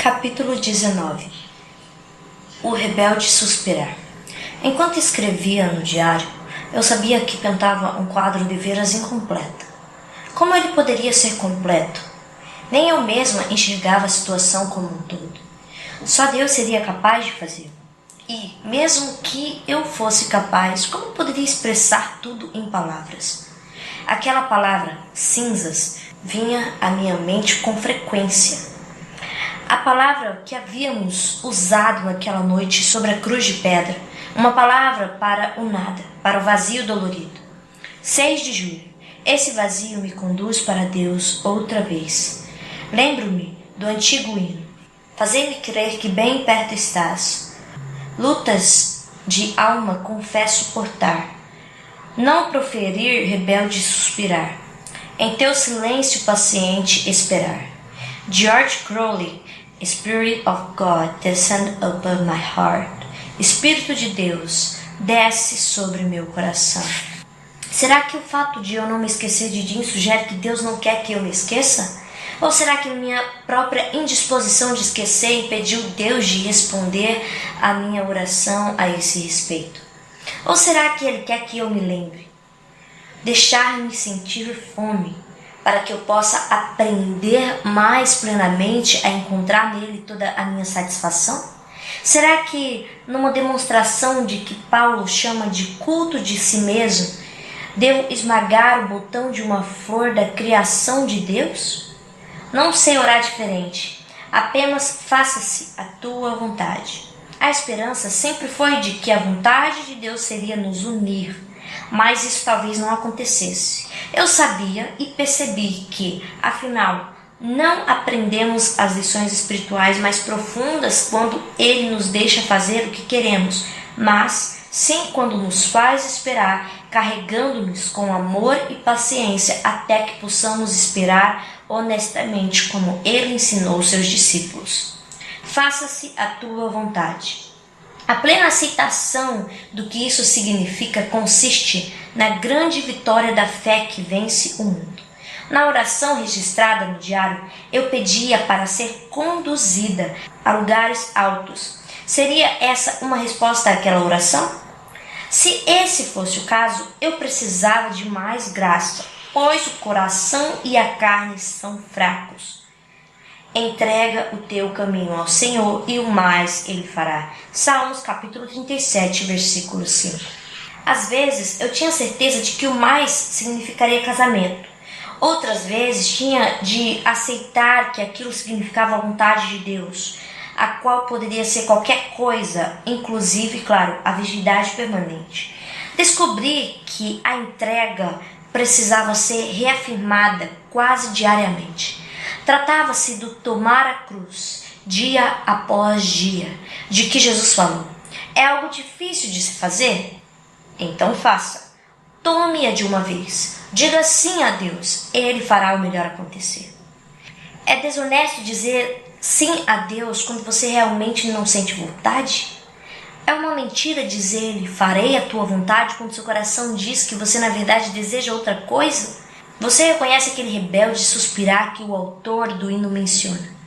Capítulo 19. O rebelde suspirar. Enquanto escrevia no diário, eu sabia que pintava um quadro de veras incompleto. Como ele poderia ser completo? Nem eu mesma enxergava a situação como um todo. Só Deus seria capaz de fazê-lo. E, mesmo que eu fosse capaz, como poderia expressar tudo em palavras? Aquela palavra, cinzas, vinha à minha mente com frequência. A palavra que havíamos usado naquela noite sobre a cruz de pedra, uma palavra para o nada, para o vazio dolorido. 6 de julho. Esse vazio me conduz para Deus outra vez. Lembro-me do antigo hino. Fazei-me crer que bem perto estás. Lutas de alma confesso portar. Não proferir rebelde suspirar. Em teu silêncio paciente esperar. George Crowley. Spirit of God, descend upon my heart. Espírito de Deus, desce sobre meu coração. Será que o fato de eu não me esquecer de Jim sugere que Deus não quer que eu me esqueça? Ou será que minha própria indisposição de esquecer impediu Deus de responder a minha oração a esse respeito? Ou será que Ele quer que eu me lembre? Deixar-me sentir fome, para que eu possa aprender mais plenamente a encontrar nele toda a minha satisfação? Será que, numa demonstração de que Paulo chama de culto de si mesmo, devo esmagar o botão de uma flor da criação de Deus? Não sei orar diferente, apenas faça-se a tua vontade. A esperança sempre foi de que a vontade de Deus seria nos unir, mas isso talvez não acontecesse. Eu sabia e percebi que, afinal, não aprendemos as lições espirituais mais profundas quando Ele nos deixa fazer o que queremos, mas sim quando nos faz esperar, carregando-nos com amor e paciência até que possamos esperar honestamente como Ele ensinou seus discípulos. Faça-se a tua vontade. A plena aceitação do que isso significa consiste na grande vitória da fé que vence o mundo. Na oração registrada no diário, eu pedia para ser conduzida a lugares altos. Seria essa uma resposta àquela oração? Se esse fosse o caso, eu precisava de mais graça, pois o coração e a carne são fracos. Entrega o teu caminho ao Senhor e o mais Ele fará. Salmos capítulo 37, versículo 5. Às vezes eu tinha certeza de que o mais significaria casamento. Outras vezes tinha de aceitar que aquilo significava a vontade de Deus, a qual poderia ser qualquer coisa, inclusive, claro, a virgindade permanente. Descobri que a entrega precisava ser reafirmada quase diariamente. Tratava-se do tomar a cruz, dia após dia, de que Jesus falou. É algo difícil de se fazer? Então faça. Tome-a de uma vez. Diga sim a Deus, Ele fará o melhor acontecer. É desonesto dizer sim a Deus quando você realmente não sente vontade? É uma mentira dizer-lhe, farei a tua vontade, quando seu coração diz que você na verdade deseja outra coisa? Você reconhece aquele rebelde suspirar que o autor do hino menciona?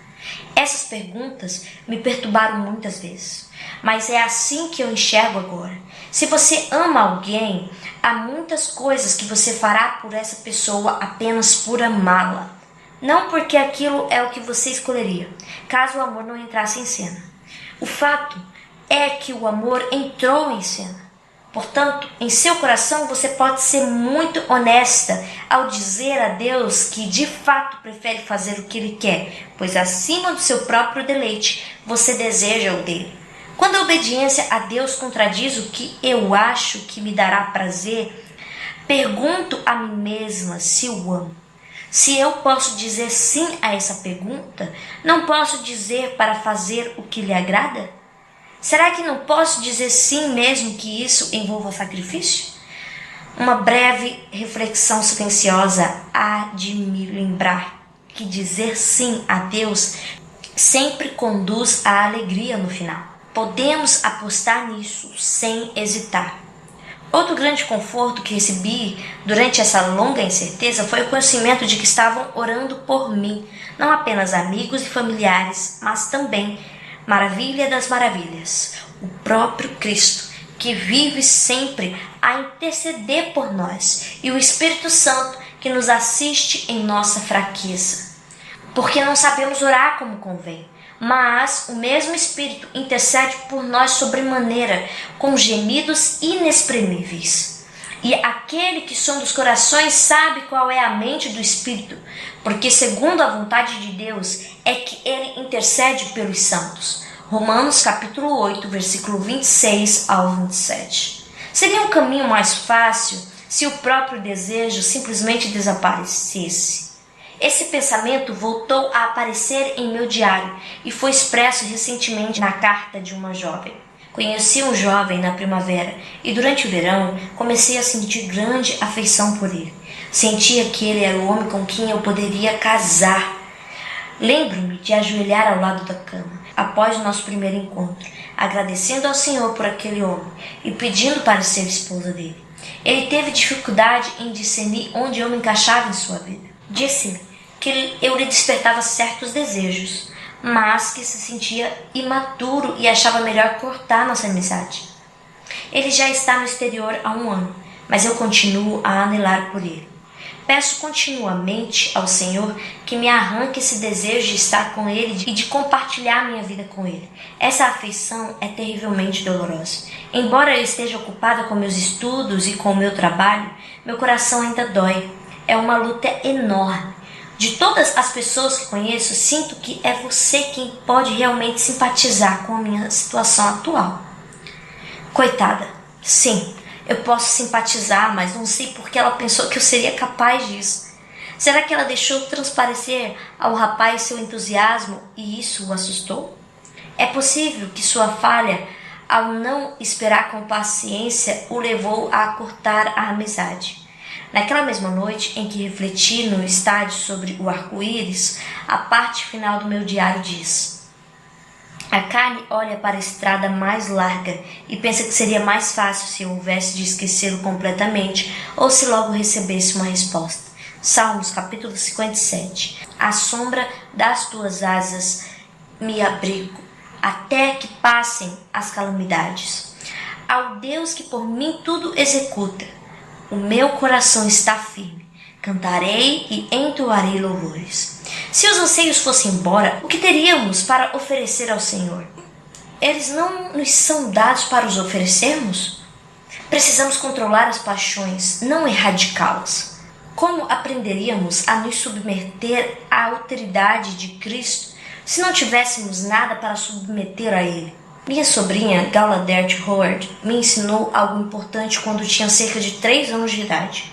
Essas perguntas me perturbaram muitas vezes, mas é assim que eu enxergo agora. Se você ama alguém, há muitas coisas que você fará por essa pessoa apenas por amá-la. Não porque aquilo é o que você escolheria, caso o amor não entrasse em cena. O fato é que o amor entrou em cena. Portanto, em seu coração você pode ser muito honesta ao dizer a Deus que de fato prefere fazer o que Ele quer, pois acima do seu próprio deleite você deseja o dele. Quando a obediência a Deus contradiz o que eu acho que me dará prazer, pergunto a mim mesma se o amo. Se eu posso dizer sim a essa pergunta, não posso dizer para fazer o que lhe agrada? Será que não posso dizer sim mesmo que isso envolva sacrifício? Uma breve reflexão silenciosa há de me lembrar que dizer sim a Deus sempre conduz à alegria no final. Podemos apostar nisso sem hesitar. Outro grande conforto que recebi durante essa longa incerteza foi o conhecimento de que estavam orando por mim. não apenas amigos e familiares, mas também maravilha das maravilhas, o próprio Cristo, que vive sempre a interceder por nós, e o Espírito Santo, que nos assiste em nossa fraqueza, porque não sabemos orar como convém. Mas o mesmo Espírito intercede por nós sobremaneira, com gemidos inexprimíveis. E aquele que sonda os corações sabe qual é a mente do Espírito, porque segundo a vontade de Deus é que ele intercede pelos santos. Romanos capítulo 8, versículo 26 ao 27. Seria um caminho mais fácil se o próprio desejo simplesmente desaparecesse. Esse pensamento voltou a aparecer em meu diário e foi expresso recentemente na carta de uma jovem. Conheci um jovem na primavera e durante o verão comecei a sentir grande afeição por ele. Sentia que ele era o homem com quem eu poderia casar. Lembro-me de ajoelhar ao lado da cama, após o nosso primeiro encontro, agradecendo ao Senhor por aquele homem e pedindo para ser esposa dele. Ele teve dificuldade em discernir onde eu me encaixava em sua vida. Disse-me que eu lhe despertava certos desejos, mas que se sentia imaturo e achava melhor cortar nossa amizade. Ele já está no exterior há 1 ano, mas eu continuo a anelar por ele. Peço continuamente ao Senhor que me arranque esse desejo de estar com ele e de compartilhar minha vida com ele. Essa afeição é terrivelmente dolorosa. Embora eu esteja ocupada com meus estudos e com o meu trabalho, meu coração ainda dói. É uma luta enorme. De todas as pessoas que conheço, sinto que é você quem pode realmente simpatizar com a minha situação atual. Coitada, sim, eu posso simpatizar, mas não sei por que ela pensou que eu seria capaz disso. Será que ela deixou transparecer ao rapaz seu entusiasmo e isso o assustou? É possível que sua falha, ao não esperar com paciência, o levou a cortar a amizade. Naquela mesma noite em que refleti no estádio sobre o arco-íris, a parte final do meu diário diz: a carne olha para a estrada mais larga e pensa que seria mais fácil se eu houvesse de esquecê-lo completamente ou se logo recebesse uma resposta. Salmos capítulo 57. À sombra das tuas asas me abrigo, até que passem as calamidades. Ao Deus que por mim tudo executa, o meu coração está firme, cantarei e entoarei louvores. Se os anseios fossem embora, o que teríamos para oferecer ao Senhor? Eles não nos são dados para os oferecermos? Precisamos controlar as paixões, não erradicá-las. Como aprenderíamos a nos submeter à autoridade de Cristo se não tivéssemos nada para submeter a Ele? Minha sobrinha, Gauladert Howard, me ensinou algo importante quando tinha cerca de 3 anos de idade.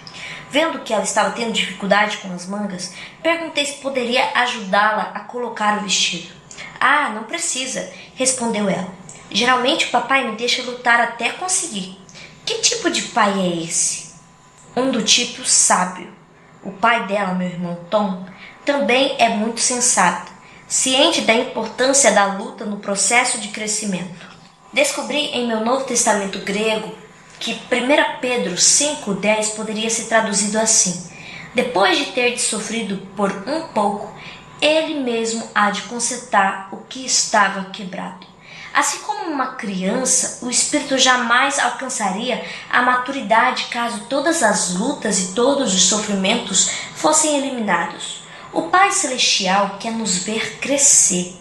Vendo que ela estava tendo dificuldade com as mangas, perguntei se poderia ajudá-la a colocar o vestido. Ah, não precisa, respondeu ela. Geralmente o papai me deixa lutar até conseguir. Que tipo de pai é esse? Um do tipo sábio. O pai dela, meu irmão Tom, também é muito sensato, ciente da importância da luta no processo de crescimento. Descobri em meu Novo Testamento grego que 1 Pedro 5,10 poderia ser traduzido assim: depois de ter sofrido por um pouco, ele mesmo há de consertar o que estava quebrado. Assim como uma criança, o espírito jamais alcançaria a maturidade caso todas as lutas e todos os sofrimentos fossem eliminados. O Pai Celestial quer nos ver crescer.